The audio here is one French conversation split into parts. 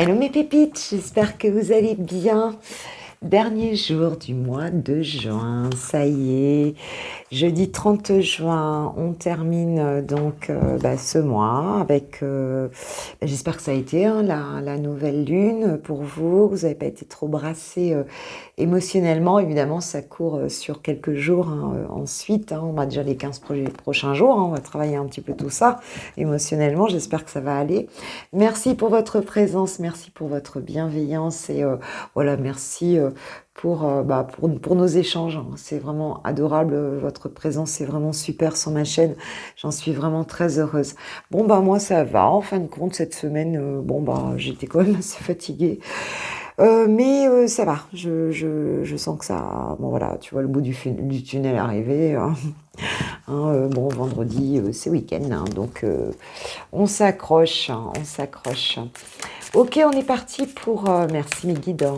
Hello mes pépites, j'espère que vous allez bien. Dernier jour du mois de juin, ça y est, jeudi 30 juin, on termine ce mois avec, j'espère que ça a été la nouvelle lune pour vous, vous n'avez pas été trop brassé émotionnellement, évidemment ça court sur quelques jours ensuite, on a déjà les 15 prochains jours, on va travailler un petit peu tout ça émotionnellement, j'espère que ça va aller. Merci pour votre présence, merci pour votre bienveillance et voilà, merci pour nos échanges. C'est vraiment adorable, votre présence, c'est vraiment super sur ma chaîne. J'en suis vraiment très heureuse. Bon, moi, ça va. En fin de compte, cette semaine, j'étais quand même assez fatiguée. Mais ça va. Je sens que ça... Bon, voilà, tu vois le bout du tunnel arriver. Vendredi, c'est week-end. Donc, on s'accroche. On s'accroche. Ok, on est parti pour... merci mes guides.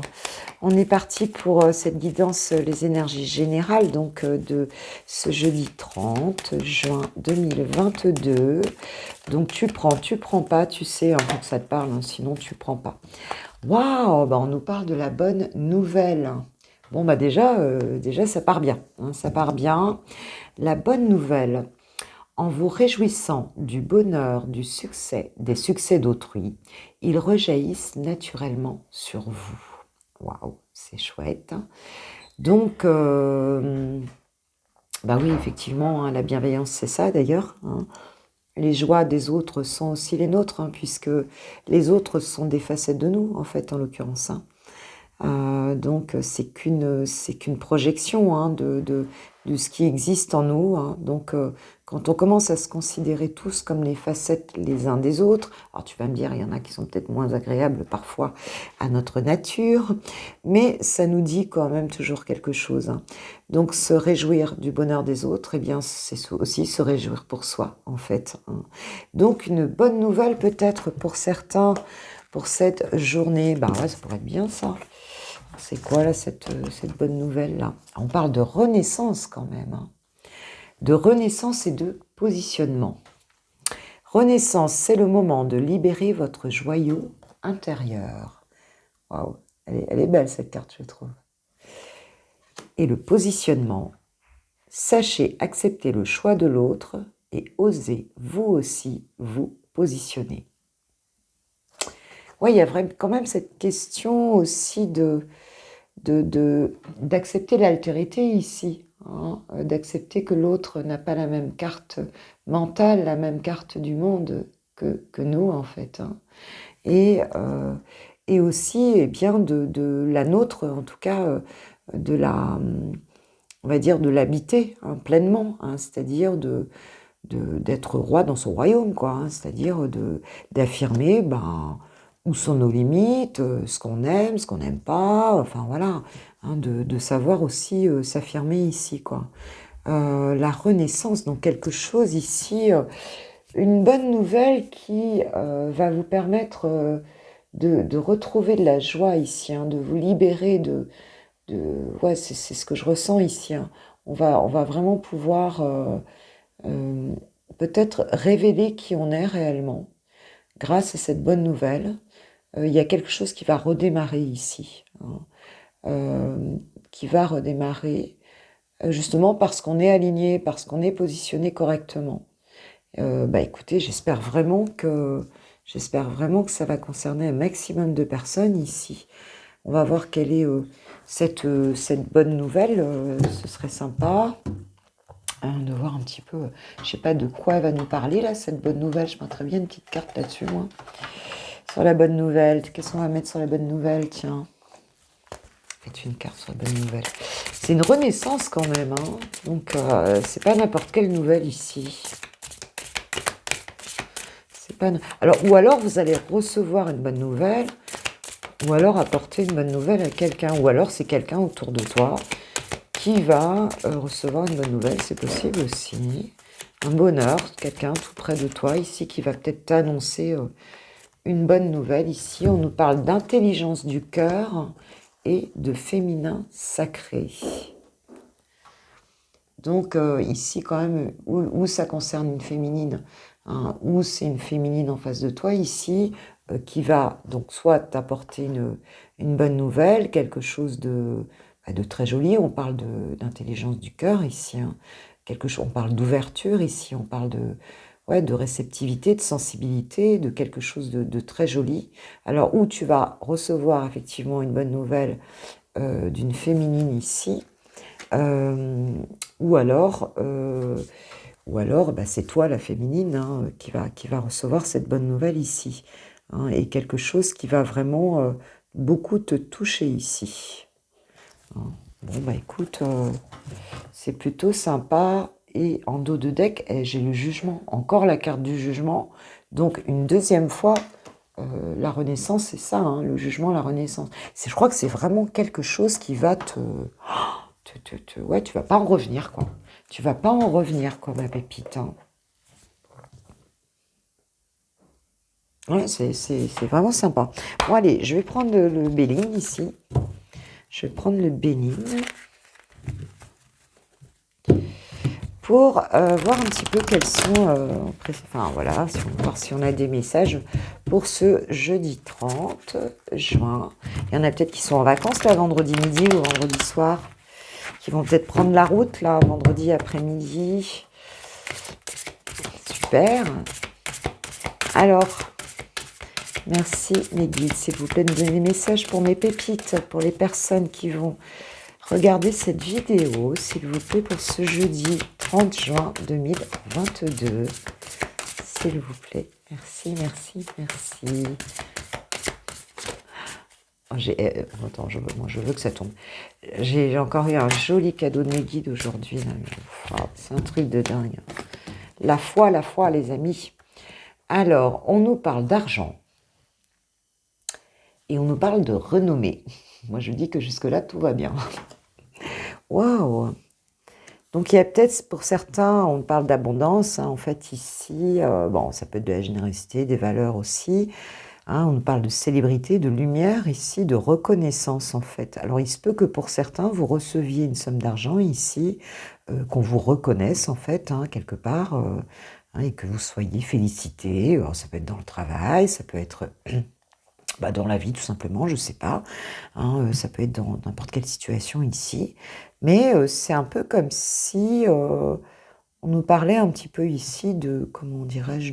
On est parti pour cette guidance, les énergies générales, donc de ce jeudi 30 juin 2022. Donc tu prends pas, tu sais, faut que ça te parle, sinon tu prends pas. Waouh, on nous parle de la bonne nouvelle. Bon, déjà ça part bien, ça part bien. La bonne nouvelle, en vous réjouissant du bonheur, du succès, des succès d'autrui, ils rejaillissent naturellement sur vous. Waouh, c'est chouette. Donc, oui, effectivement, la bienveillance, c'est ça d'ailleurs. Les joies des autres sont aussi les nôtres, puisque les autres sont des facettes de nous, en fait, en l'occurrence. Donc, c'est qu'une projection de ce qui existe en nous. Donc, quand on commence à se considérer tous comme les facettes les uns des autres, alors tu vas me dire, il y en a qui sont peut-être moins agréables parfois à notre nature, mais ça nous dit quand même toujours quelque chose. Donc, se réjouir du bonheur des autres, c'est aussi se réjouir pour soi, en fait. Donc, une bonne nouvelle peut-être pour certains, pour cette journée. Ça pourrait être bien ça. C'est quoi là cette bonne nouvelle là? On parle de renaissance quand même. De renaissance et de positionnement. Renaissance, c'est le moment de libérer votre joyau intérieur. Waouh, elle est belle cette carte, je trouve. Et le positionnement, sachez accepter le choix de l'autre et osez vous aussi vous positionner. Oui, il y a vraiment quand même cette question aussi d'accepter l'altérité ici, d'accepter que l'autre n'a pas la même carte mentale, la même carte du monde que nous en fait, et aussi de la nôtre, en tout cas on va dire de l'habiter pleinement, c'est-à-dire d'être roi dans son royaume, quoi, c'est-à-dire d'affirmer où sont nos limites, ce qu'on aime, ce qu'on n'aime pas, enfin voilà, de savoir aussi s'affirmer ici, quoi. La renaissance, donc quelque chose ici, une bonne nouvelle qui va vous permettre de retrouver de la joie ici, de vous libérer ouais, c'est ce que je ressens ici. On va vraiment pouvoir peut-être révéler qui on est réellement grâce à cette bonne nouvelle. Il y a quelque chose qui va redémarrer ici, qui va redémarrer justement parce qu'on est aligné, parce qu'on est positionné correctement. Écoutez, j'espère vraiment que ça va concerner un maximum de personnes ici. On va voir quelle est cette bonne nouvelle. Ce serait sympa de voir un petit peu, je sais pas de quoi elle va nous parler là, cette bonne nouvelle. Je mettrais bien une petite carte là-dessus, moi. Sur la bonne nouvelle, qu'est-ce qu'on va mettre sur la bonne nouvelle? Tiens, faites une carte sur la bonne nouvelle. C'est une renaissance quand même, donc c'est pas n'importe quelle nouvelle ici. C'est pas. Alors, ou alors vous allez recevoir une bonne nouvelle, ou alors apporter une bonne nouvelle à quelqu'un, ou alors c'est quelqu'un autour de toi qui va recevoir une bonne nouvelle, c'est possible aussi. Un bonheur, quelqu'un tout près de toi ici qui va peut-être t'annoncer une bonne nouvelle. Ici, on nous parle d'intelligence du cœur et de féminin sacré. Donc ici quand même, où ça concerne une féminine, où c'est une féminine en face de toi, ici, qui va donc soit t'apporter une bonne nouvelle, quelque chose de très joli. On parle d'intelligence du cœur ici, hein. On parle d'ouverture ici, on parle ouais, de réceptivité, de sensibilité, de quelque chose de très joli. Alors, où tu vas recevoir effectivement une bonne nouvelle d'une féminine ici, euh, ou alors, euh, bah, c'est toi la féminine, hein, qui va recevoir cette bonne nouvelle ici, hein, et quelque chose qui va vraiment beaucoup te toucher ici, hein. Bon bah écoute, c'est plutôt sympa. Et en dos de deck, j'ai le jugement, encore la carte du jugement. Donc une deuxième fois, la renaissance, c'est ça, hein, le jugement, la renaissance. Je crois que c'est vraiment quelque chose qui va ouais, tu vas pas en revenir, quoi. Tu vas pas en revenir, quoi, ma pépite, hein. Ouais, c'est vraiment sympa. Bon, allez, je vais prendre le Béline ici. Je vais prendre le Béline pour voir un petit peu quels sont... enfin, voilà, voir si on a des messages pour ce jeudi 30 juin. Il y en a peut-être qui sont en vacances, là, vendredi midi ou vendredi soir, qui vont peut-être prendre la route, là, vendredi après-midi. Super. Alors... Merci mes guides, s'il vous plaît, de me donner des messages pour mes pépites, pour les personnes qui vont regarder cette vidéo, s'il vous plaît, pour ce jeudi 30 juin 2022. S'il vous plaît. Merci, merci, merci. Attends, moi je veux que ça tombe. J'ai encore eu un joli cadeau de mes guides aujourd'hui. C'est un truc de dingue. La foi, les amis. Alors, on nous parle d'argent. Et on nous parle de renommée. Moi, je dis que jusque-là, tout va bien. Waouh! Donc, il y a peut-être, pour certains, on parle d'abondance. Hein, en fait, ici, bon, ça peut être de la générosité, des valeurs aussi. Hein, on nous parle de célébrité, de lumière, ici, de reconnaissance, en fait. Alors, il se peut que pour certains, vous receviez une somme d'argent ici, qu'on vous reconnaisse, en fait, hein, quelque part, hein, et que vous soyez félicité. Alors, ça peut être dans le travail, ça peut être... Bah, dans la vie, tout simplement, je sais pas. Hein, ça peut être dans n'importe quelle situation ici. Mais c'est un peu comme si on nous parlait un petit peu ici de, comment dirais-je,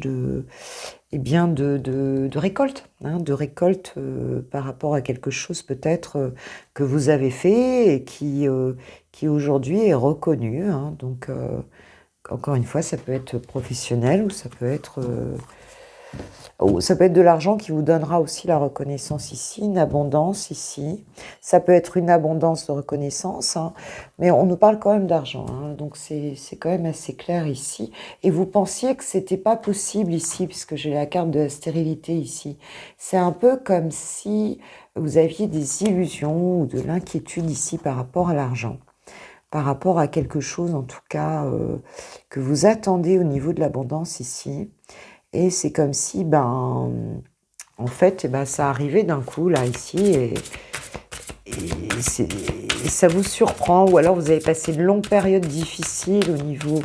eh bien de récolte. Hein, de récolte par rapport à quelque chose peut-être que vous avez fait et qui aujourd'hui est reconnu. Hein. Donc, encore une fois, ça peut être professionnel ou ça peut être... ça peut être de l'argent qui vous donnera aussi la reconnaissance ici, une abondance ici. Ça peut être une abondance de reconnaissance, hein, mais on nous parle quand même d'argent. Hein, donc c'est quand même assez clair ici. Et vous pensiez que c'était pas possible ici, puisque j'ai la carte de la stérilité ici. C'est un peu comme si vous aviez des illusions ou de l'inquiétude ici par rapport à l'argent. Par rapport à quelque chose, en tout cas, que vous attendez au niveau de l'abondance ici. Et c'est comme si, en fait, ça arrivait d'un coup, là, ici, et ça vous surprend, ou alors vous avez passé une longue période difficile au niveau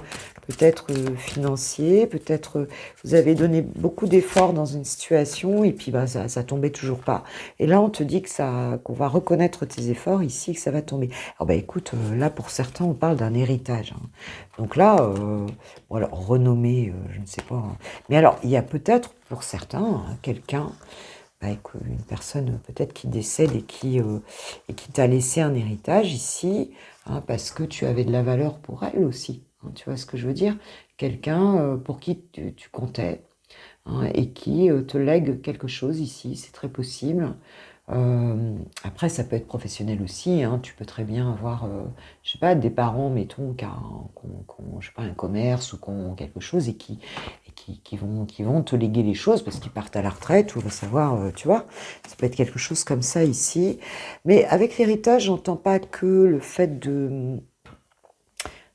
peut-être financier, peut-être vous avez donné beaucoup d'efforts dans une situation, et puis ça tombait toujours pas. Et là, on te dit qu'on va reconnaître tes efforts ici, que ça va tomber. Alors, écoute, là, pour certains, on parle d'un héritage. Hein. Donc là, bon, alors, renommé, je ne sais pas. Hein. Mais alors, il y a peut-être, pour certains, hein, quelqu'un, une personne peut-être qui décède et qui t'a laissé un héritage ici, hein, parce que tu avais de la valeur pour elle aussi. Hein, tu vois ce que je veux dire? Quelqu'un pour qui tu comptais, hein, et qui te lègue quelque chose ici, c'est très possible. Après, ça peut être professionnel aussi. Hein, tu peux très bien avoir, je sais pas, des parents, mettons, qui ont, je sais pas, un commerce ou qui ont quelque chose et qui vont te léguer les choses parce qu'ils partent à la retraite ou va savoir, tu vois. Ça peut être quelque chose comme ça ici. Mais avec l'héritage, j'entends pas que le fait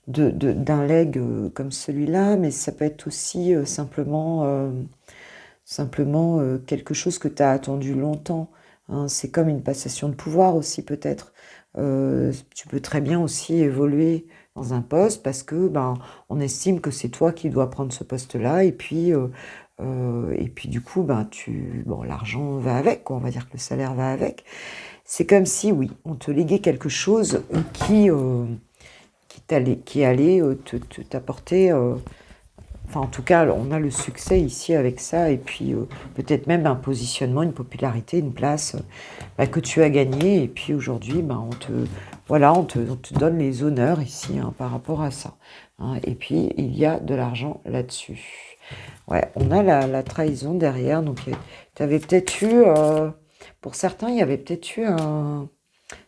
d'un legs comme celui-là, mais ça peut être aussi simplement quelque chose que tu as attendu longtemps. Hein. C'est comme une passation de pouvoir aussi peut-être. Tu peux très bien aussi évoluer dans un poste parce que on estime que c'est toi qui dois prendre ce poste-là et puis du coup l'argent va avec, quoi, on va dire que le salaire va avec. C'est comme si oui, on te léguait quelque chose qui allait t'apporter enfin, en tout cas, on a le succès ici avec ça, et puis peut-être même un positionnement, une popularité, une place que tu as gagné, et puis aujourd'hui, on te donne les honneurs ici par rapport à ça. Hein, et puis, il y a de l'argent là-dessus. Ouais, on a la trahison derrière, donc tu avais peut-être eu, pour certains, il y avait peut-être eu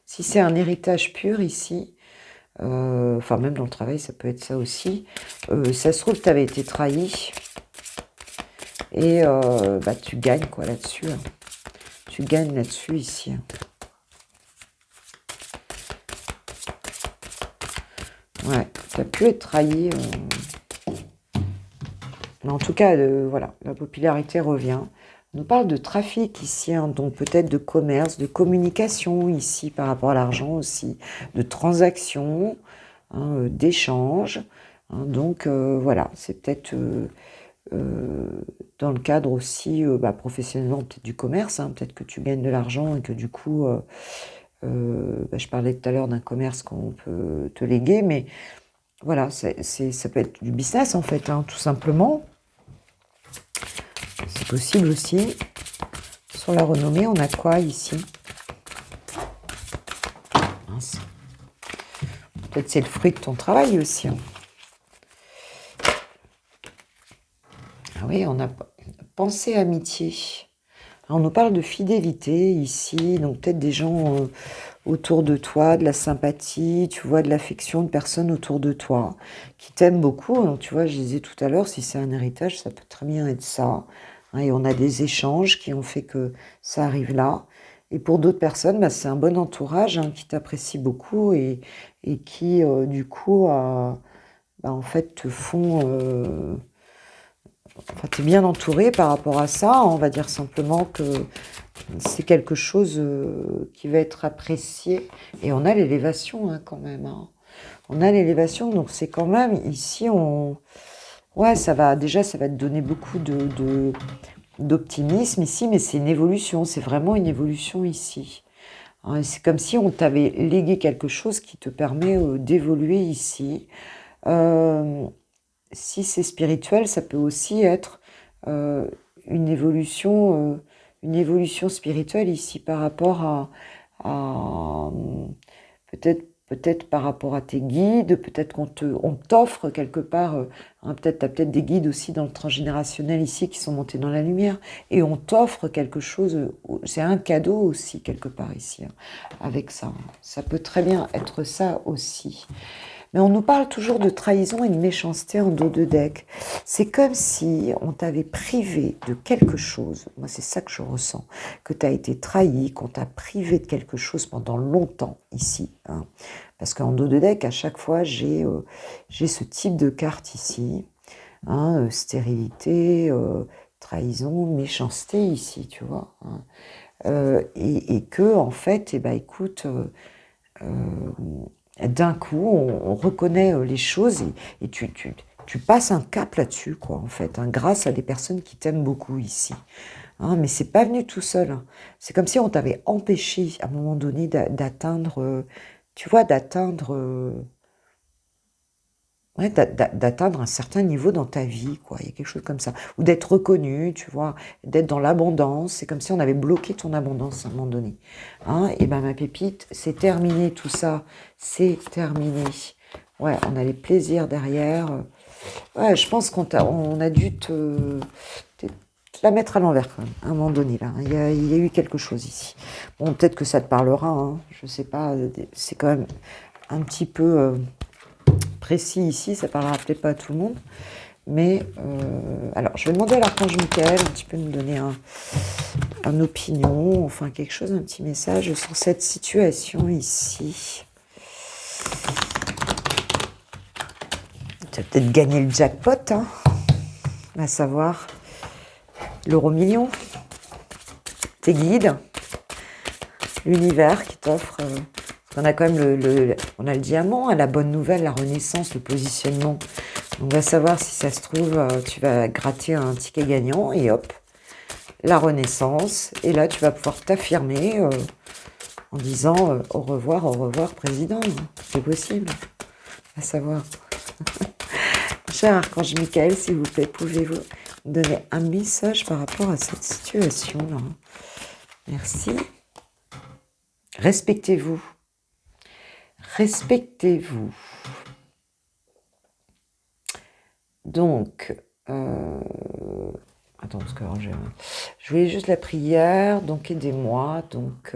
si c'est un héritage pur ici, enfin même dans le travail ça peut être ça aussi, ça se trouve tu avais été trahi et tu gagnes quoi là-dessus, hein. Tu gagnes là-dessus ici, hein. Ouais, tu as pu être trahi, mais en tout cas voilà, la popularité revient. On nous parle de trafic ici, hein, donc peut-être de commerce, de communication ici par rapport à l'argent aussi, de transactions, hein, d'échanges, hein, donc voilà, c'est peut-être dans le cadre aussi professionnellement peut-être du commerce, hein, peut-être que tu gagnes de l'argent et que du coup je parlais tout à l'heure d'un commerce qu'on peut te léguer, mais voilà, ça peut être du business en fait, hein, tout simplement. C'est possible aussi. Sur la renommée, on a quoi ici? Mince. Peut-être c'est le fruit de ton travail aussi, hein. Ah oui, on a pensée amitié. Alors, on nous parle de fidélité ici, donc peut-être des gens autour de toi, de la sympathie, tu vois, de l'affection, de personnes autour de toi qui t'aiment beaucoup. Donc, tu vois, je disais tout à l'heure, si c'est un héritage, ça peut très bien être ça. Hein, et on a des échanges qui ont fait que ça arrive là. Et pour d'autres personnes, c'est un bon entourage, hein, qui t'apprécie beaucoup et qui, du coup, en fait, te font... Enfin, tu es bien entouré par rapport à ça. On va dire simplement que c'est quelque chose qui va être apprécié. Et on a l'élévation, hein, quand même, hein. On a l'élévation, donc c'est quand même ici, ouais, ça va te donner beaucoup d'optimisme ici, mais c'est une évolution, c'est vraiment une évolution ici. Hein, c'est comme si on t'avait légué quelque chose qui te permet d'évoluer ici. Si c'est spirituel, ça peut aussi être euh, une évolution spirituelle ici par rapport à peut-être par rapport à tes guides, peut-être on t'offre quelque part, hein, peut-être t'as peut-être des guides aussi dans le transgénérationnel ici qui sont montés dans la lumière, et on t'offre quelque chose, c'est un cadeau aussi quelque part ici, hein, avec ça. Ça peut très bien être ça aussi. Mais on nous parle toujours de trahison et de méchanceté en dos de deck. C'est comme si on t'avait privé de quelque chose. Moi, c'est ça que je ressens. Que tu as été trahi, qu'on t'a privé de quelque chose pendant longtemps ici, hein. Parce qu'en dos de deck, à chaque fois, j'ai ce type de carte ici, hein, stérilité, trahison, méchanceté ici, tu vois, hein. Et que, en fait, écoute... d'un coup, on reconnaît les choses et tu passes un cap là-dessus, quoi, en fait, hein, grâce à des personnes qui t'aiment beaucoup ici. Hein, mais c'est pas venu tout seul, hein. C'est comme si on t'avait empêché, à un moment donné, d'atteindre, tu vois, ouais, d'atteindre un certain niveau dans ta vie, quoi. Il y a quelque chose comme ça. Ou d'être reconnu, tu vois, d'être dans l'abondance. C'est comme si on avait bloqué ton abondance à un moment donné. Hein, et ma pépite, c'est terminé tout ça. C'est terminé. Ouais, on a les plaisirs derrière. Ouais, je pense on a dû te la mettre à l'envers, quand même, à un moment donné, là. Il y a eu quelque chose ici. Bon, peut-être que ça te parlera, hein. Je sais pas. C'est quand même un petit peu... précis ici, ça parlera peut-être pas à tout le monde, mais alors je vais demander à l'archange Michael un petit peu de me donner un opinion, enfin quelque chose, un petit message sur cette situation ici. Tu as peut-être gagné le jackpot, hein, à savoir l'euro-million, tes guides, l'univers qui t'offre On a quand même on a le diamant, la bonne nouvelle, la renaissance, le positionnement. On va savoir si ça se trouve, tu vas gratter un ticket gagnant et hop, la renaissance. Et là, tu vas pouvoir t'affirmer en disant au revoir, président. C'est possible, à savoir. Cher Archange Michael, s'il vous plaît, pouvez-vous donner un message par rapport à cette situation-là? Merci. Respectez-vous. Respectez-vous. Donc, attends, parce que je voulais juste la prière, donc aidez-moi, donc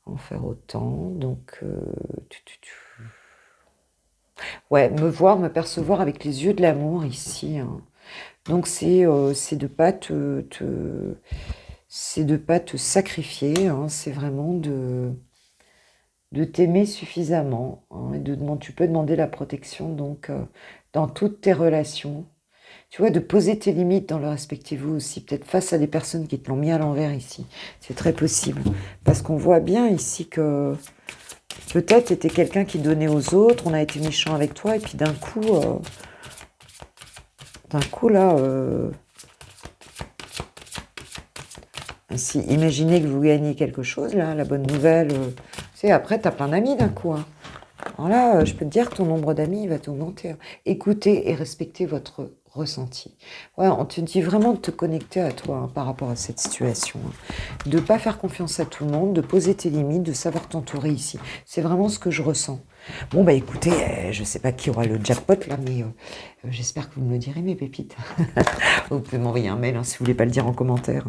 en faire autant, donc ouais, me voir, me percevoir avec les yeux de l'amour ici, hein. Donc c'est de pas c'est de pas te sacrifier, hein, c'est vraiment de t'aimer suffisamment, hein, et tu peux demander la protection donc dans toutes tes relations. Tu vois, de poser tes limites dans le respectez-vous aussi, peut-être face à des personnes qui te l'ont mis à l'envers ici. C'est très possible. Parce qu'on voit bien ici que peut-être tu étais quelqu'un qui donnait aux autres, on a été méchant avec toi, et puis d'un coup là, si, imaginez que vous gagnez quelque chose, là, la bonne nouvelle, c'est après, tu as plein d'amis d'un coup, hein. Alors là, je peux te dire que ton nombre d'amis va t'augmenter, hein. Écoutez et respectez votre ressenti. Ouais, on te dit vraiment de te connecter à toi, hein, par rapport à cette situation, hein. De ne pas faire confiance à tout le monde, de poser tes limites, de savoir t'entourer ici. C'est vraiment ce que je ressens. Bon, bah écoutez, je ne sais pas qui aura le jackpot là, mais j'espère que vous me le direz, mes pépites. Vous pouvez m'envoyer un mail, hein, si vous ne voulez pas le dire en commentaire.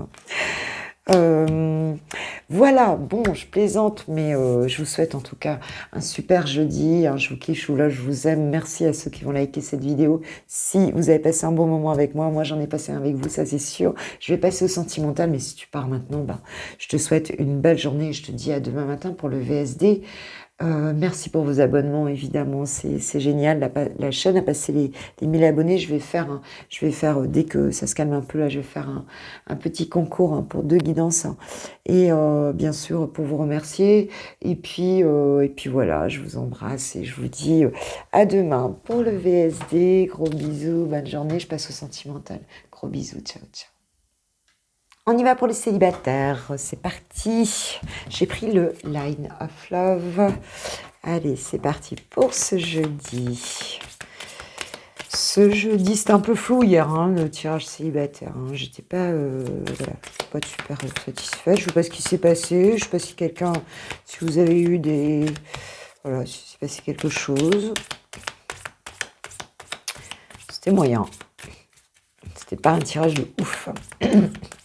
Voilà, bon, je plaisante, mais je vous souhaite en tout cas un super jeudi, hein, je vous kiffe, je vous aime, merci à ceux qui vont liker cette vidéo. Si vous avez passé un bon moment avec moi j'en ai passé un avec vous, ça c'est sûr. Je vais passer au sentimental, mais si tu pars maintenant, bah, je te souhaite une belle journée et je te dis à demain matin pour le VSD. Merci pour vos abonnements, évidemment, c'est génial. La chaîne a passé les 1000 abonnés. Je vais faire, dès que ça se calme un peu, là, je vais faire un petit concours, hein, pour 2 guidances, hein, et bien sûr pour vous remercier. Et puis voilà, je vous embrasse et je vous dis à demain pour le VSD. Gros bisous, bonne journée. Je passe au sentimental. Gros bisous, ciao, ciao. On y va pour les célibataires, c'est parti. J'ai pris le Line of Love. Allez, c'est parti pour ce jeudi. Ce jeudi, c'était un peu flou hier, hein, le tirage célibataire, hein. J'étais pas, voilà, pas super satisfaite. Je sais pas ce qui s'est passé. Je sais pas si vous avez eu des... Voilà, si s'est passé quelque chose. C'était moyen. C'était pas un tirage de ouf.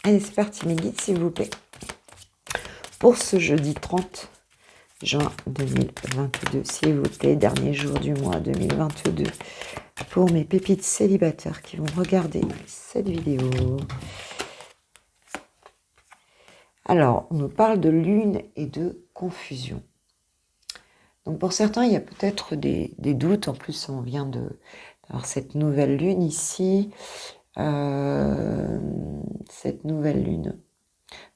Allez, c'est parti, mes guides, s'il vous plaît. Pour ce jeudi 30 juin 2022, s'il vous plaît, dernier jour du mois 2022. Pour mes pépites célibataires qui vont regarder cette vidéo. Alors, on nous parle de lune et de confusion. Donc, pour certains, il y a peut-être des doutes. En plus, on vient d'avoir cette nouvelle lune ici. Cette nouvelle lune.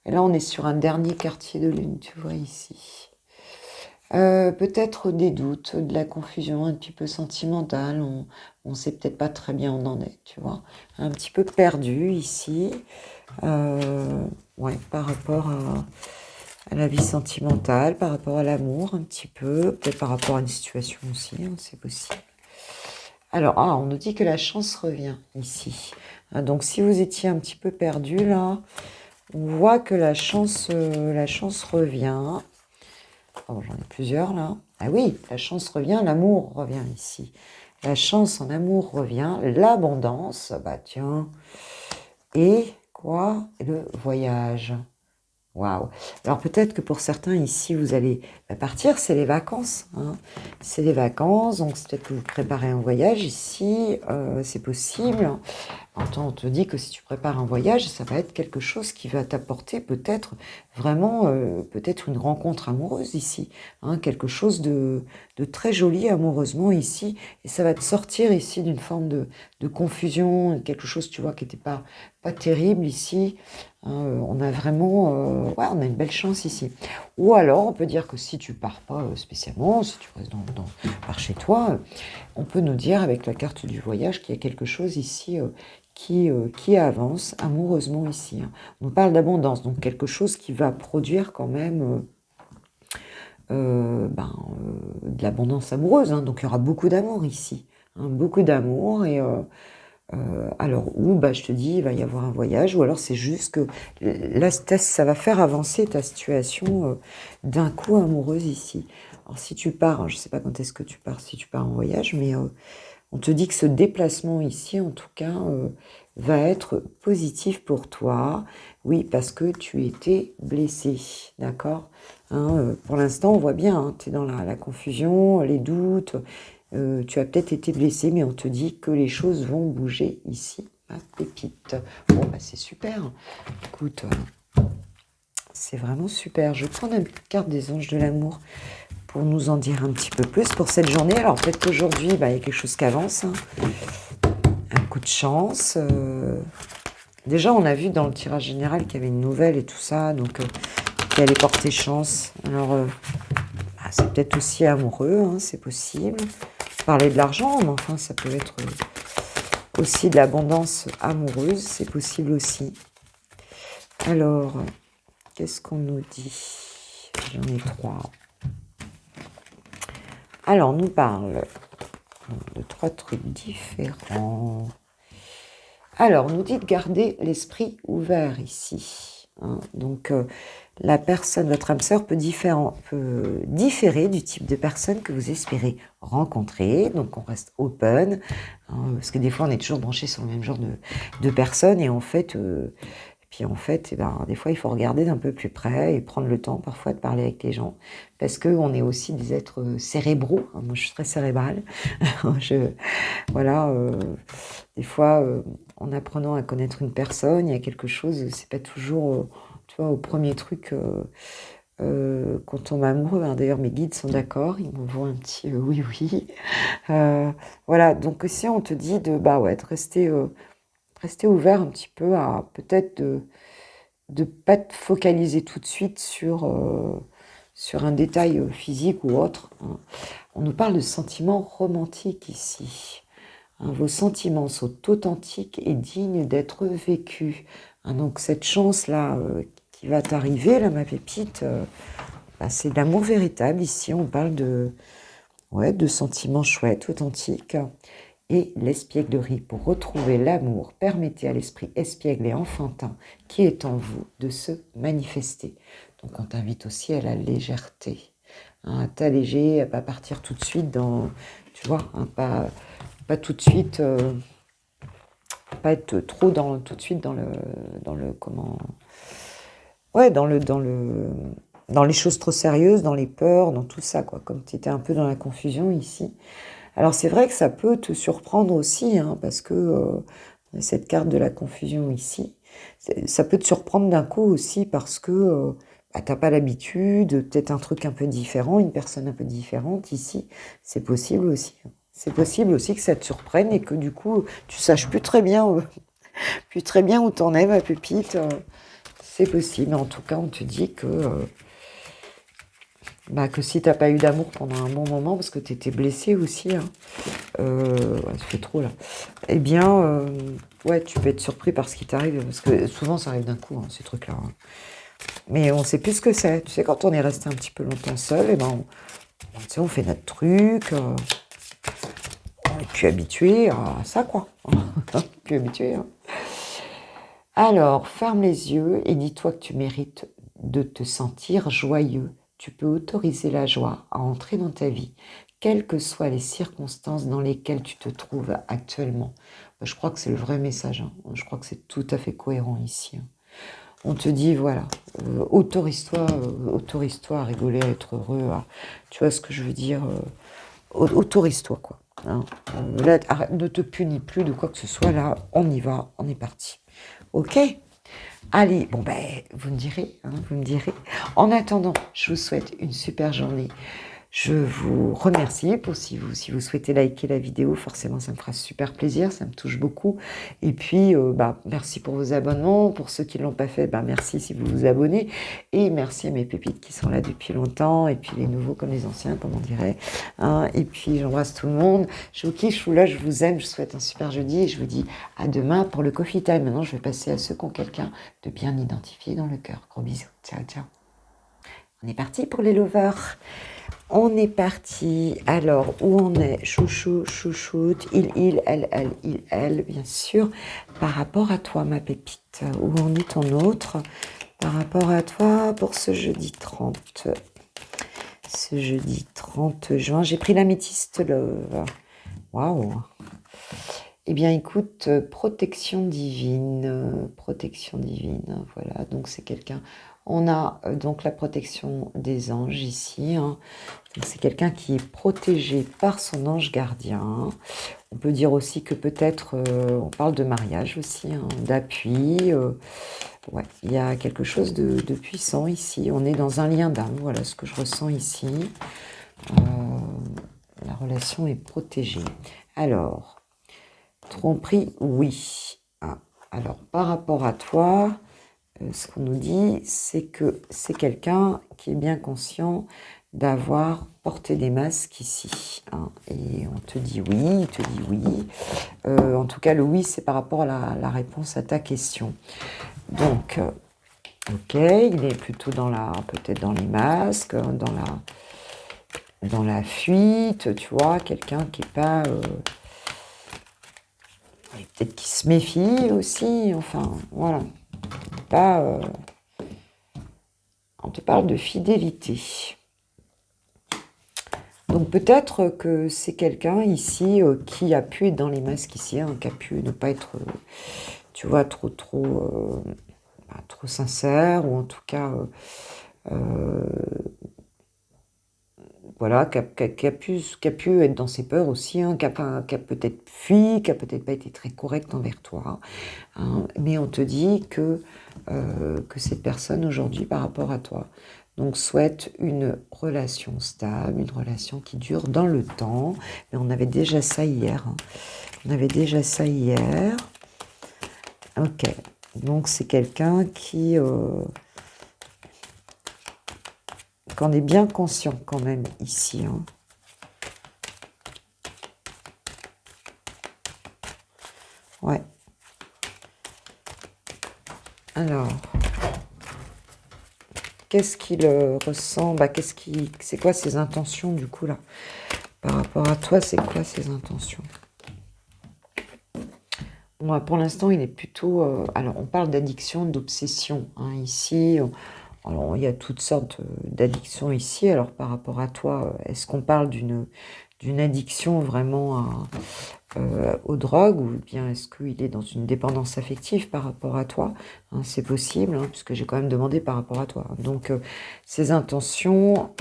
Et là, on est sur un dernier quartier de lune, tu vois ici. Peut-être des doutes, de la confusion un petit peu sentimentale. On sait peut-être pas très bien où on en est, tu vois. Un petit peu perdu ici. Ouais, par rapport à la vie sentimentale, par rapport à l'amour un petit peu. Peut-être par rapport à une situation aussi, hein, c'est possible. Alors, on nous dit que la chance revient ici. Donc, si vous étiez un petit peu perdu, là, on voit que la chance revient. Oh, j'en ai plusieurs, là. Ah oui, la chance revient, l'amour revient ici. La chance en amour revient, l'abondance, bah tiens. Et quoi? Le voyage. Waouh. Alors peut-être que pour certains ici, vous allez partir, c'est les vacances, hein. C'est les vacances, donc c'est peut-être que vous préparez un voyage ici, c'est possible. Pourtant, on te dit que si tu prépares un voyage, ça va être quelque chose qui va t'apporter peut-être vraiment, peut-être une rencontre amoureuse ici, hein, quelque chose de très joli amoureusement ici, et ça va te sortir ici d'une forme de confusion, quelque chose, tu vois, qui n'était pas terrible ici. Hein, on a vraiment, ouais, on a une belle chance ici. Ou alors, on peut dire que si tu pars pas spécialement, si tu restes par chez toi, on peut nous dire avec la carte du voyage qu'il y a quelque chose ici qui avance amoureusement ici. Hein. On parle d'abondance, donc quelque chose qui va produire quand même de l'abondance amoureuse. Hein. Donc il y aura beaucoup d'amour ici. Hein, beaucoup d'amour et alors ou je te dis il va y avoir un voyage ou alors c'est juste que là ça va faire avancer ta situation d'un coup amoureuse ici. Alors si tu pars, hein, je ne sais pas quand est-ce que tu pars, si tu pars en voyage, mais on te dit que ce déplacement ici, en tout cas, va être positif pour toi. Oui, parce que tu étais blessé, d'accord, hein, pour l'instant, on voit bien, hein, tu es dans la confusion, les doutes. Tu as peut-être été blessé, mais on te dit que les choses vont bouger ici, ma pépite. Bon, c'est super. Écoute, c'est vraiment super. Je prends la carte des anges de l'amour pour nous en dire un petit peu plus pour cette journée. Alors peut-être qu'aujourd'hui, il y a quelque chose qui avance. Hein. Un coup de chance. Déjà, on a vu dans le tirage général qu'il y avait une nouvelle et tout ça, donc qui allait porter chance. Alors, c'est peut-être aussi amoureux, hein, c'est possible. Parler de l'argent, mais enfin, ça peut être aussi de l'abondance amoureuse, c'est possible aussi. Alors, qu'est-ce qu'on nous dit? J'en ai 3. Alors, on nous parle de 3 trucs différents. Alors, on nous dit de garder l'esprit ouvert ici. Hein. Donc, la personne, votre âme sœur, peut différer du type de personne que vous espérez rencontrer. Donc, on reste open. Hein, parce que des fois, on est toujours branché sur le même genre de personnes. Et en fait, des fois, il faut regarder d'un peu plus près et prendre le temps parfois de parler avec les gens. Parce qu'on est aussi des êtres cérébraux. Moi, je suis très cérébrale. Des fois, en apprenant à connaître une personne, il y a quelque chose, c'est pas toujours, tu vois, au premier truc, qu'on tombe amoureux. Hein. D'ailleurs, mes guides sont d'accord, ils m'envoient un petit oui, oui. Voilà, donc si on te dit de rester ouvert un petit peu à peut-être de pas te focaliser tout de suite sur un détail physique ou autre. Hein. On nous parle de sentiments romantiques ici. Hein, vos sentiments sont authentiques et dignes d'être vécus. Hein, donc cette chance-là qui va t'arriver, là, ma pépite, c'est de l'amour véritable. Ici, on parle de sentiments chouettes, authentiques. Et l'espièglerie, pour retrouver l'amour, permettez à l'esprit espiègle et enfantin qui est en vous de se manifester. Donc on t'invite aussi à la légèreté, hein, à t'alléger, à pas partir tout de suite dans, tu vois, hein, pas tout de suite, pas être trop tout de suite dans le comment, ouais, dans les choses trop sérieuses, dans les peurs, dans tout ça, quoi. Comme tu étais un peu dans la confusion ici. Alors c'est vrai que ça peut te surprendre aussi, hein, parce que cette carte de la confusion ici, ça peut te surprendre d'un coup aussi parce que t'as pas l'habitude, peut-être un truc un peu différent, une personne un peu différente ici, c'est possible aussi. Hein. C'est possible aussi que ça te surprenne et que du coup tu saches plus très bien où t'en es, ma pépite. C'est possible. En tout cas, on te dit que si t'as pas eu d'amour pendant un bon moment, parce que tu étais blessée aussi, hein, ça fait trop là, eh bien, tu peux être surpris par ce qui t'arrive, parce que souvent ça arrive d'un coup, hein, ces trucs-là. Hein. Mais on sait plus ce que c'est. Tu sais, quand on est resté un petit peu longtemps seul, eh ben, on fait notre truc, on est plus habitué à ça, quoi. Plus habitué. Hein. Alors, ferme les yeux et dis-toi que tu mérites de te sentir joyeux. Tu peux autoriser la joie à entrer dans ta vie, quelles que soient les circonstances dans lesquelles tu te trouves actuellement. Je crois que c'est le vrai message. Hein. Je crois que c'est tout à fait cohérent ici. Hein. On te dit, voilà, autorise-toi à rigoler, à être heureux. Tu vois ce que je veux dire autorise-toi, quoi. hein. Là, arrête, ne te punis plus de quoi que ce soit, là, on y va, on est parti. Ok? Allez, bon ben, vous me direz, hein, vous me direz. En attendant, je vous souhaite une super journée. Je vous remercie pour si vous souhaitez liker la vidéo, forcément ça me fera super plaisir, ça me touche beaucoup. Et puis, merci pour vos abonnements. Pour ceux qui ne l'ont pas fait, merci si vous vous abonnez. Et merci à mes pépites qui sont là depuis longtemps. Et puis les nouveaux comme les anciens, comme on dirait. Hein. Et puis j'embrasse tout le monde. Je vous kiffe, je vous lâche, je vous aime. Je vous souhaite un super jeudi. Et je vous dis à demain pour le coffee time. Maintenant, je vais passer à ceux qui ont quelqu'un de bien identifié dans le cœur. Gros bisous. Ciao, ciao. On est parti pour les lovers. On est parti. Alors, où on est? Chouchou, chouchoute, elle, bien sûr. Par rapport à toi, ma pépite. Où en est ton autre? Par rapport à toi, pour ce jeudi 30. Ce jeudi 30 juin. J'ai pris l'améthyste love. Waouh! Eh bien, écoute, protection divine, voilà, donc c'est quelqu'un, on a donc la protection des anges ici, hein. Donc c'est quelqu'un qui est protégé par son ange gardien. On peut dire aussi que peut-être, on parle de mariage aussi, hein, d'appui, ouais, il y a quelque chose de puissant ici, on est dans un lien d'âme, voilà ce que je ressens ici, la relation est protégée. Alors, tromperie, oui. Ah, alors, par rapport à toi, ce qu'on nous dit, c'est que c'est quelqu'un qui est bien conscient d'avoir porté des masques ici. Hein, et on te dit oui, il te dit oui. En tout cas, le oui, c'est par rapport à la réponse à ta question. Donc, ok, il est plutôt peut-être dans les masques, dans la fuite, tu vois, quelqu'un qui n'est pas... peut-être qu'il se méfie aussi, enfin, voilà. Pas, on te parle de fidélité. Donc peut-être que c'est quelqu'un ici qui a pu être dans les masques ici, hein, qui a pu ne pas être, tu vois, trop sincère, ou en tout cas, voilà, qui a pu être dans ses peurs aussi, hein, qui a peut-être fui, qui a peut-être pas été très correct envers toi. Hein, mais on te dit que cette personne aujourd'hui, par rapport à toi, donc souhaite une relation stable, une relation qui dure dans le temps. Mais on avait déjà ça hier. Hein. On avait déjà ça hier. Ok. Donc c'est quelqu'un qu'on est bien conscient quand même ici. Hein. Ouais. Alors, qu'est-ce qu'il ressent? C'est quoi ses intentions du coup là? Par rapport à toi, c'est quoi ses intentions? Bon, pour l'instant, il est plutôt... alors, on parle d'addiction, d'obsession. Hein, ici, alors, il y a toutes sortes d'addictions ici. Alors, par rapport à toi, est-ce qu'on parle d'une addiction vraiment aux drogues, ou bien est-ce qu'il est dans une dépendance affective par rapport à toi? Hein, c'est possible, hein, puisque j'ai quand même demandé par rapport à toi. Donc, ses intentions,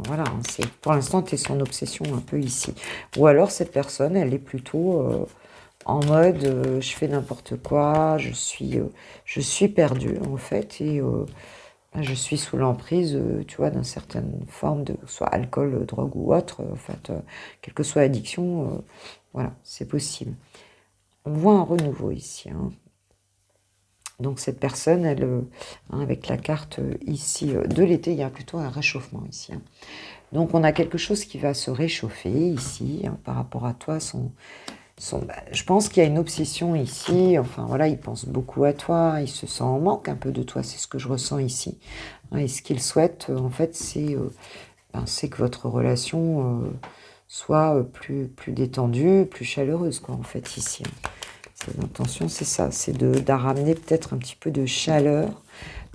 voilà, hein, pour l'instant, tu es son obsession un peu ici. Ou alors, cette personne, elle est plutôt... en mode je fais n'importe quoi, je suis perdue en fait, et je suis sous l'emprise, tu vois, d'une certaine forme de soit alcool, drogue ou autre, en fait, quelle que soit l'addiction, voilà, c'est possible. On voit un renouveau ici. Hein. Donc cette personne, elle, hein, avec la carte ici de l'été, il y a plutôt un réchauffement ici. Hein. Donc on a quelque chose qui va se réchauffer ici, hein, par rapport à toi, je pense qu'il y a une obsession ici, enfin voilà, il pense beaucoup à toi, il se sent en manque un peu de toi, c'est ce que je ressens ici. Et ce qu'il souhaite, en fait, c'est que votre relation soit plus détendue, plus chaleureuse, quoi, en fait, ici. Ses intentions, c'est ça, c'est de ramener peut-être un petit peu de chaleur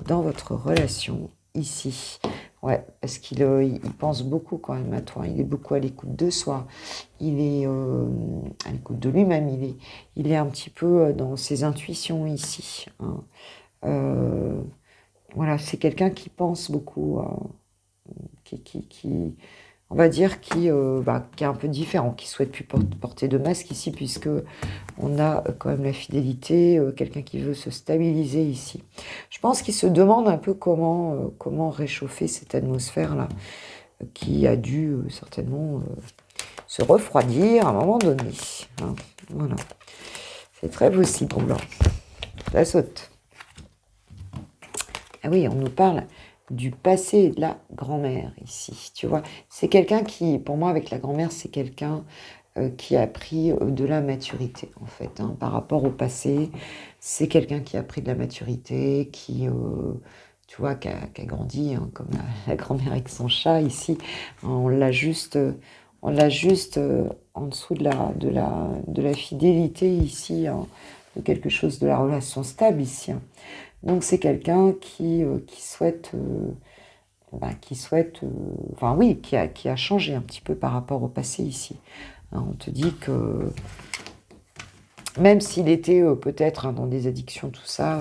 dans votre relation ici. Ouais, parce qu'il il pense beaucoup quand même à toi, il est beaucoup à l'écoute de soi, il est à l'écoute de lui-même, il est un petit peu dans ses intuitions ici. Hein. Voilà, c'est quelqu'un qui pense beaucoup, qui on va dire, qui est un peu différent, qui souhaite plus porter de masque ici, puisque on a quand même la fidélité, quelqu'un qui veut se stabiliser ici. Je pense qu'il se demande un peu comment réchauffer cette atmosphère-là, qui a dû certainement se refroidir à un moment donné. Hein. Voilà. C'est très possible. Bon, la saute. Ah oui, on nous parle du passé de la grand-mère ici, tu vois. C'est quelqu'un qui, pour moi, avec la grand-mère, c'est quelqu'un qui a pris de la maturité, en fait, hein, par rapport au passé. C'est quelqu'un qui a pris de la maturité, qui, tu vois, qui a grandi, hein, comme la grand-mère avec son chat ici. On l'a juste, en dessous de la fidélité ici, hein, de quelque chose de la relation stable ici. Hein. Donc c'est quelqu'un qui souhaite, enfin oui, qui a changé un petit peu par rapport au passé ici. Hein, on te dit que même s'il était peut-être hein, dans des addictions, tout ça,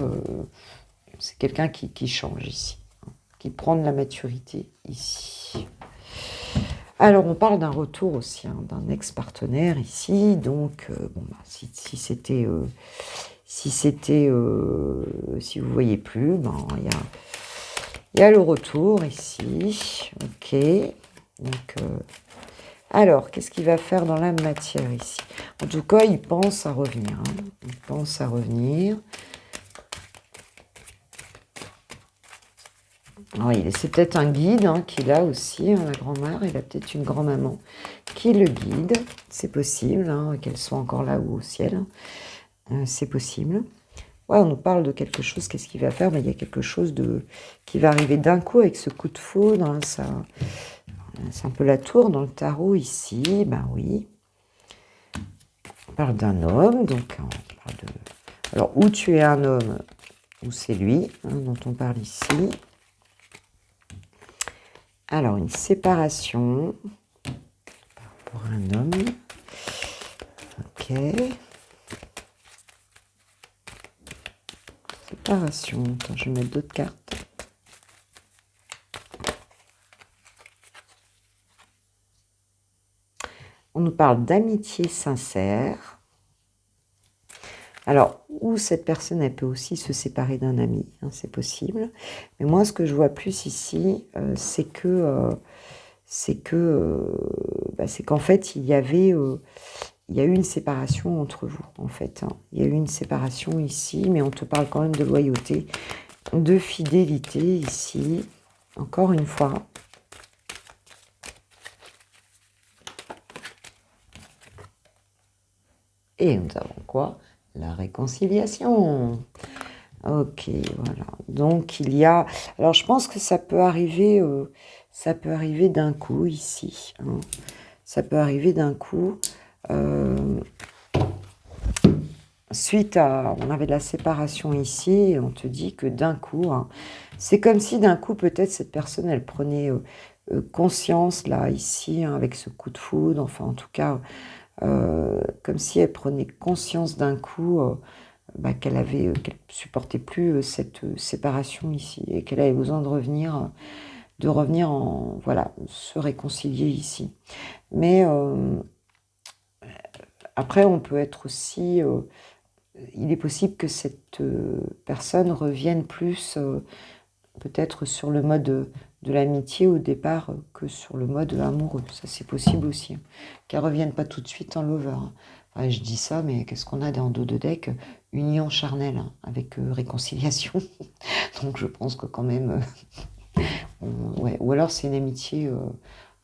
c'est quelqu'un qui change ici, hein, qui prend de la maturité ici. Alors on parle d'un retour aussi, hein, d'un ex-partenaire ici, donc si c'était... si vous voyez plus, il y a le retour ici. Ok. Donc, alors, qu'est-ce qu'il va faire dans la matière ici? En tout cas, il pense à revenir. Hein. Il pense à revenir. Oui, c'est peut-être un guide hein, qu'il a aussi, hein, la grand-mère. Il a peut-être une grand-maman qui le guide. C'est possible, hein, qu'elle soit encore là ou au ciel. C'est possible. Ouais, on nous parle de quelque chose, qu'est-ce qu'il va faire? Il y a quelque chose qui va arriver d'un coup avec ce coup de foudre. Hein, c'est un peu la tour dans le tarot ici. Ben oui. On parle d'un homme, donc on parle de... Alors, ou tu es un homme, ou c'est lui hein, dont on parle ici. Alors, une séparation pour un homme. Ok. Séparation. Attends, je vais mettre d'autres cartes. On nous parle d'amitié sincère. Alors, ou cette personne, elle peut aussi se séparer d'un ami, hein, c'est possible. Mais moi, ce que je vois plus ici, c'est qu'en fait, il y a eu une séparation entre vous, en fait. Hein. Il y a eu une séparation ici, mais on te parle quand même de loyauté, de fidélité ici. Encore une fois. Et nous avons quoi? La réconciliation. Ok, voilà. Donc il y a... Alors je pense que ça peut arriver d'un coup ici. Hein. Ça peut arriver d'un coup. Suite à... On avait de la séparation ici et on te dit que d'un coup... Hein, c'est comme si d'un coup peut-être cette personne elle prenait conscience là ici hein, avec ce coup de foudre. Enfin en tout cas... comme si elle prenait conscience d'un coup qu'elle supportait plus cette séparation ici et qu'elle avait besoin de revenir en voilà se réconcilier ici. Mais après on peut être aussi il est possible que cette personne revienne plus peut-être sur le mode de l'amitié au départ que sur le mode amoureux. Ça, c'est possible aussi. Hein. Qu'elle ne revienne pas tout de suite en lover. Hein. Enfin, je dis ça, mais qu'est-ce qu'on a dans dos de deck? Union charnelle hein, avec réconciliation. Donc, je pense que quand même... ouais. Ou alors, c'est une amitié...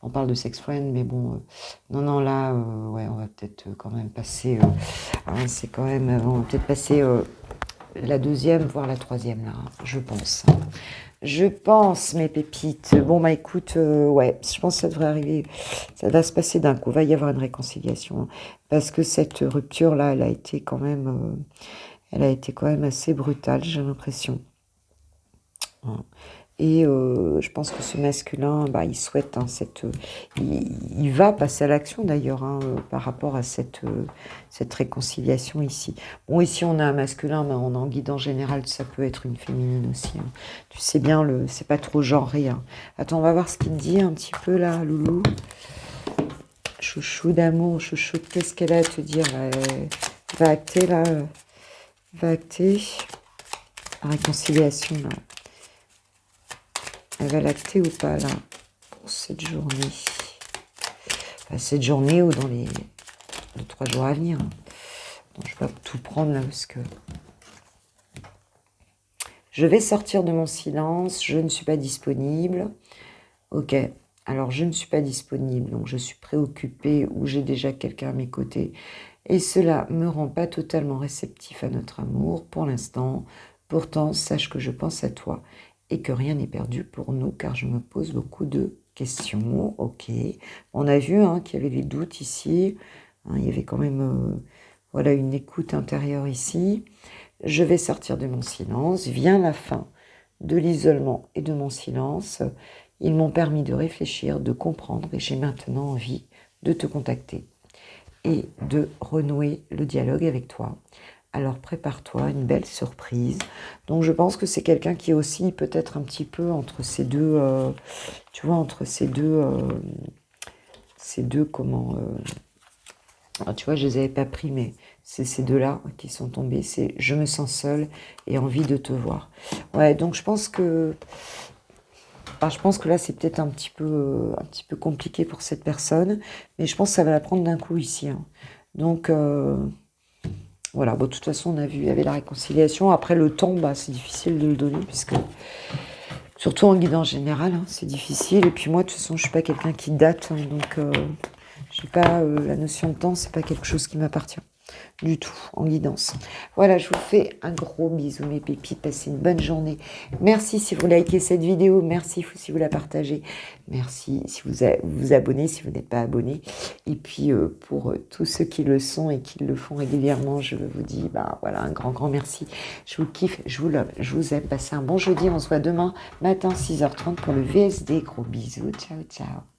on parle de sex friend, mais bon... non, là, ouais, on va peut-être quand même passer... hein, c'est quand même... on va peut-être passer... la deuxième, voire la troisième, là, hein, je pense. Je pense, mes pépites. Bon, bah écoute, ouais, je pense que ça devrait arriver. Ça va se passer d'un coup. Il va y avoir une réconciliation. Hein, parce que cette rupture-là, elle a été quand même assez brutale, j'ai l'impression. Hein. Et je pense que ce masculin, bah, il souhaite il va passer à l'action d'ailleurs hein, par rapport à cette réconciliation ici. Bon, ici on a un masculin, mais en guide en général, ça peut être une féminine aussi. Hein. Tu sais bien, c'est pas trop genré. Hein. Attends, on va voir ce qu'il dit un petit peu là, Loulou. Chouchou d'amour, chouchou, qu'est-ce qu'elle a à te dire là, va acter là, va acter la réconciliation là. Elle va l'acter ou pas, là, pour cette journée. Enfin, cette journée ou dans les 3 jours à venir. Donc, je ne vais pas tout prendre, là, parce que... Je vais sortir de mon silence. Je ne suis pas disponible. Ok. Alors, je ne suis pas disponible. Donc, je suis préoccupée ou j'ai déjà quelqu'un à mes côtés. Et cela ne me rend pas totalement réceptif à notre amour pour l'instant. Pourtant, sache que je pense à toi. Et que rien n'est perdu pour nous, car je me pose beaucoup de questions. Ok, on a vu hein, qu'il y avait des doutes ici. Hein, il y avait quand même voilà, une écoute intérieure ici. Je vais sortir de mon silence. Vient la fin de l'isolement et de mon silence. Ils m'ont permis de réfléchir, de comprendre, et j'ai maintenant envie de te contacter et de renouer le dialogue avec toi. Alors prépare-toi, une belle surprise. Donc je pense que c'est quelqu'un qui est aussi peut-être un petit peu entre ces deux, tu vois, entre ces deux comment, tu vois, je les avais pas pris, mais c'est ces deux-là qui sont tombés. C'est je me sens seule et envie de te voir. Ouais, donc je pense que là c'est peut-être un petit peu compliqué pour cette personne, mais je pense que ça va la prendre d'un coup ici. Hein. Donc voilà, bon, de toute façon, on a vu, il y avait la réconciliation. Après, le temps, bah, c'est difficile de le donner, puisque, surtout en guide en général, hein, c'est difficile. Et puis moi, de toute façon, je suis pas quelqu'un qui date, hein, donc j'ai pas la notion de temps, c'est pas quelque chose qui m'appartient du tout en guidance. Voilà, je vous fais un gros bisou, mes pépites. Passez une bonne journée. Merci si vous likez cette vidéo. Merci si vous la partagez. Merci si vous abonnez, si vous n'êtes pas abonné. Et puis, pour tous ceux qui le sont et qui le font régulièrement, je vous dis, bah voilà, un grand merci. Je vous kiffe, je vous love, je vous aime. Passez un bon jeudi. On se voit demain matin, 6h30 pour le VSD. Gros bisous. Ciao, ciao.